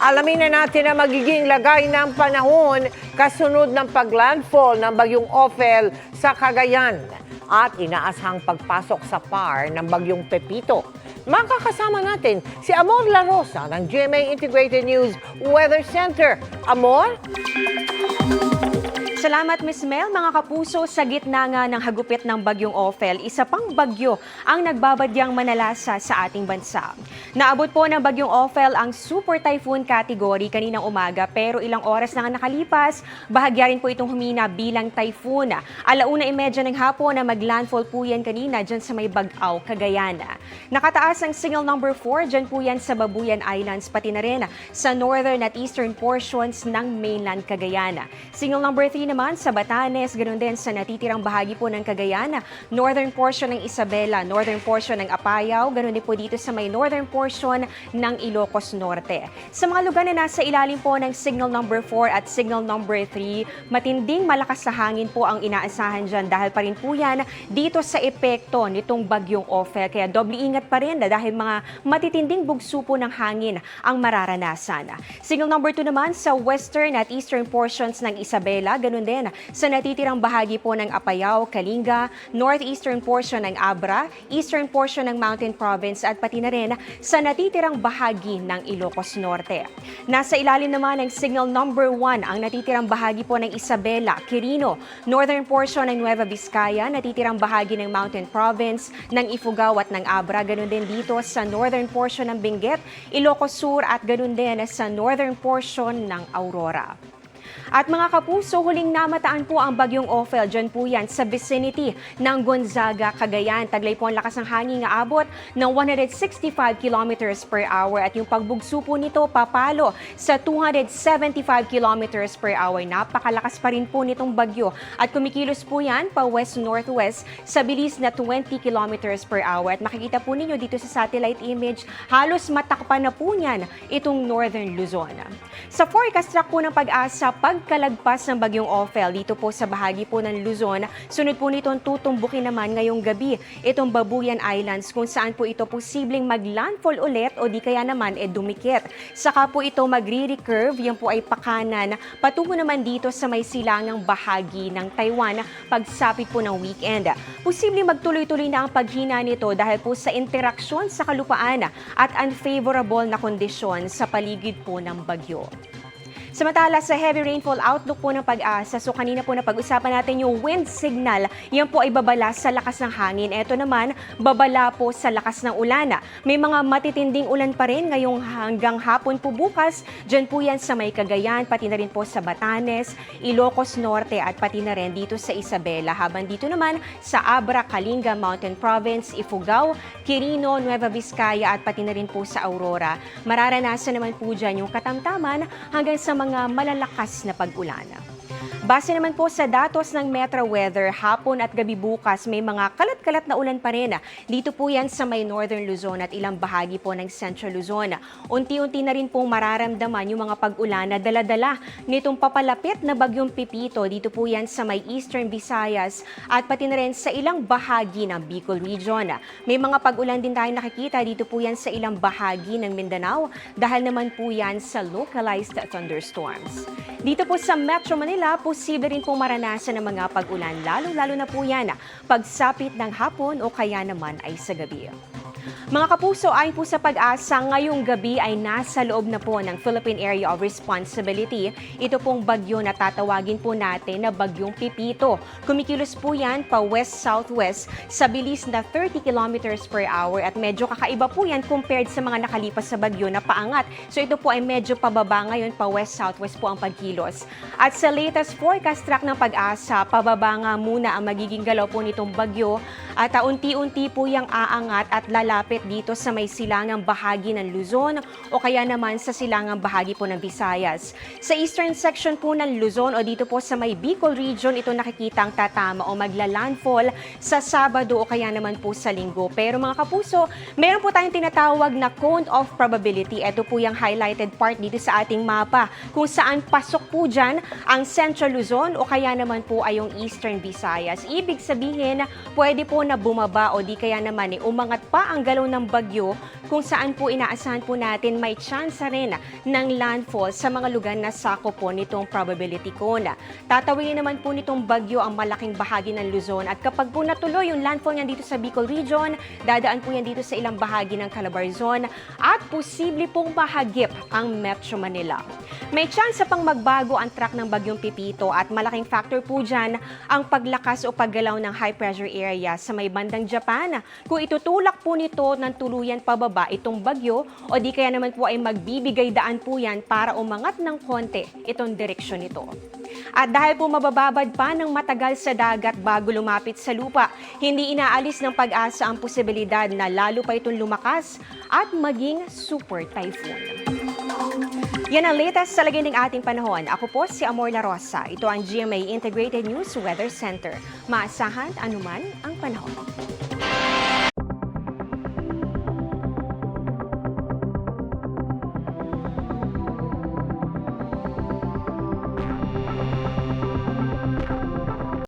Alamin na natin ang magiging lagay ng panahon kasunod ng paglandfall ng bagyong Ophel sa Cagayan at inaasahang pagpasok sa par ng bagyong Pepito. Makakasama natin si Amor La Rosa ng GMA Integrated News Weather Center. Amor? Salamat, Ms. Mel. Mga kapuso, sa gitna nga ng hagupit ng bagyong Ophel, isa pang bagyo ang nagbabadyang manalasa sa ating bansa. Naabot po ng bagyong Ophel ang super typhoon category kaninang umaga, pero ilang oras na nga nakalipas, bahagya rin po itong humina bilang typhoon. 1:30 ng hapon na maglandfall po yan kanina dyan sa may Bagaw, Cagayan. Nakataas ang signal number 4 dyan po yan sa Babuyan Islands, pati na rin sa northern at eastern portions ng mainland Cagayan. Signal number 3 naman sa Batanes, ganoon din sa natitirang bahagi po ng Cagayan, northern portion ng Isabela, northern portion ng Apayao, ganoon din po dito sa may northern portion ng Ilocos Norte. Sa mga lugar na nasa ilalim po ng signal number 4 at signal number 3, matinding malakas sa hangin po ang inaasahan dyan dahil pa rin po yan dito sa epekto nitong bagyong Ophel. Kaya doble ingat pa rin dahil mga matitinding bugso po ng hangin ang mararanasan. Signal number 2 naman sa western at eastern portions ng Isabela, ganoon din sa natitirang bahagi po ng Apayao, Kalinga, northeastern portion ng Abra, eastern portion ng Mountain Province at pati na rin sa natitirang bahagi ng Ilocos Norte. Nasa ilalim naman ng signal number 1 ang natitirang bahagi po ng Isabela, Quirino, northern portion ng Nueva Vizcaya, natitirang bahagi ng Mountain Province, ng Ifugao at ng Abra, ganun din dito sa northern portion ng Benguet, Ilocos Sur at ganun din sa northern portion ng Aurora. At mga kapuso, huling namataan po ang bagyong Ophel. Diyan po yan sa vicinity ng Gonzaga, Cagayan. Taglay po ang lakas ng hangin nga abot ng 165 kilometers per hour at yung pagbugso po nito papalo sa 275 kilometers per hour. Napakalakas pa rin po nitong bagyo at kumikilos po yan pa west-northwest sa bilis na 20 kilometers per hour. At makikita po ninyo dito sa satellite image, halos matakpan na po niyan itong northern Luzon. Sa forecast track po ng Pag-asa, pagkalagpas ng bagyong Ophel dito po sa bahagi po ng Luzon, sunod po nitong tutumbukin naman ngayong gabi itong Babuyan Islands kung saan po ito posibleng maglandfall ulit o di kaya naman dumikit. Saka po ito magre-recurve, yan po ay pakanan, patungo naman dito sa may silangang bahagi ng Taiwan pagsapit po ng weekend. Posibleng magtuloy-tuloy na ang paghina nito dahil po sa interaksyon sa kalupaan at unfavorable na kondisyon sa paligid po ng bagyo. Samantala sa heavy rainfall outlook po ng Pag-asa, so kanina po na pag-usapan natin yung wind signal, yan po ay babala sa lakas ng hangin. Ito naman, babala po sa lakas ng ulan. May mga matitinding ulan pa rin ngayong hanggang hapon po bukas. Diyan po yan sa may Cagayan, pati na rin po sa Batanes, Ilocos Norte at pati na rin dito sa Isabela. Habang dito naman sa Abra, Kalinga, Mountain Province, Ifugao, Quirino, Nueva Vizcaya at pati na rin po sa Aurora. Mararanasan naman po dyan yung katamtaman hanggang sa mga malalakas na pag-ulan. Base naman po sa datos ng Metro Weather, hapon at gabi bukas may mga kalat-kalat na ulan pa rin. Dito po yan sa may Northern Luzon at ilang bahagi po ng Central Luzon. Unti-unti na rin pong mararamdaman yung mga pag-ulan na dala-dala nitong papalapit na bagyong Pepito. Dito po yan sa may Eastern Visayas at pati na rin sa ilang bahagi ng Bicol Region. May mga pag-ulan din tayo nakikita dito po yan sa ilang bahagi ng Mindanao dahil naman po yan sa localized thunderstorms. Dito po sa Metro Manila, posible rin po maranasan ng mga pag-ulan, lalo-lalo na po yan pagsapit ng hapon o kaya naman ay sa gabi. Mga kapuso, ayon po sa Pag-asa, ngayong gabi ay nasa loob na po ng Philippine Area of Responsibility. Ito pong bagyo na tatawagin po natin na bagyong Pepito. Kumikilos po yan pa west-southwest sa bilis na 30 kilometers per hour at medyo kakaiba po yan compared sa mga nakalipas sa bagyo na paangat. So ito po ay medyo pababa ngayon, pa west-southwest po ang pagkilos. At sa latest forecast track ng Pag-asa, pababa nga muna ang magiging galaw po nitong bagyo at unti-unti po yung aangat at lalapit dito sa may silangang bahagi ng Luzon o kaya naman sa silangang bahagi po ng Visayas. Sa eastern section po ng Luzon o dito po sa may Bicol Region, ito nakikitang tatama o magla-landfall sa Sabado o kaya naman po sa Linggo. Pero mga kapuso, meron po tayong tinatawag na cone of probability. Ito po yung highlighted part dito sa ating mapa kung saan pasok po dyan ang Central Luzon o kaya naman po ay yung Eastern Visayas. Ibig sabihin, pwede po na bumaba o di kaya naman umangat pa ang ang galaw ng bagyo kung saan po inaasahan po natin may chance rin ng landfall sa mga lugar na sakop po nitong probability cone. Tatawid naman po nitong bagyo ang malaking bahagi ng Luzon at kapag po natuloy yung landfall niyan dito sa Bicol Region, dadaan po yan dito sa ilang bahagi ng Calabarzon at posible pong mahagip ang Metro Manila. May chance pang magbago ang track ng bagyong Pipito at malaking factor po dyan ang paglakas o paggalaw ng high pressure area sa may bandang Japan. Kung itutulak po nito ng tuluyan pababa itong bagyo o di kaya naman po ay magbibigay daan po yan para umangat ng konti itong direksyon nito. At dahil po mabababad pa ng matagal sa dagat bago lumapit sa lupa, hindi inaalis ng pag-asa ang posibilidad na lalo pa itong lumakas at maging super typhoon. Yan ang latest sa lagay ng ating panahon. Ako po si Amor La Rosa. Ito ang GMA Integrated News Weather Center. Maasahan anuman ang panahon.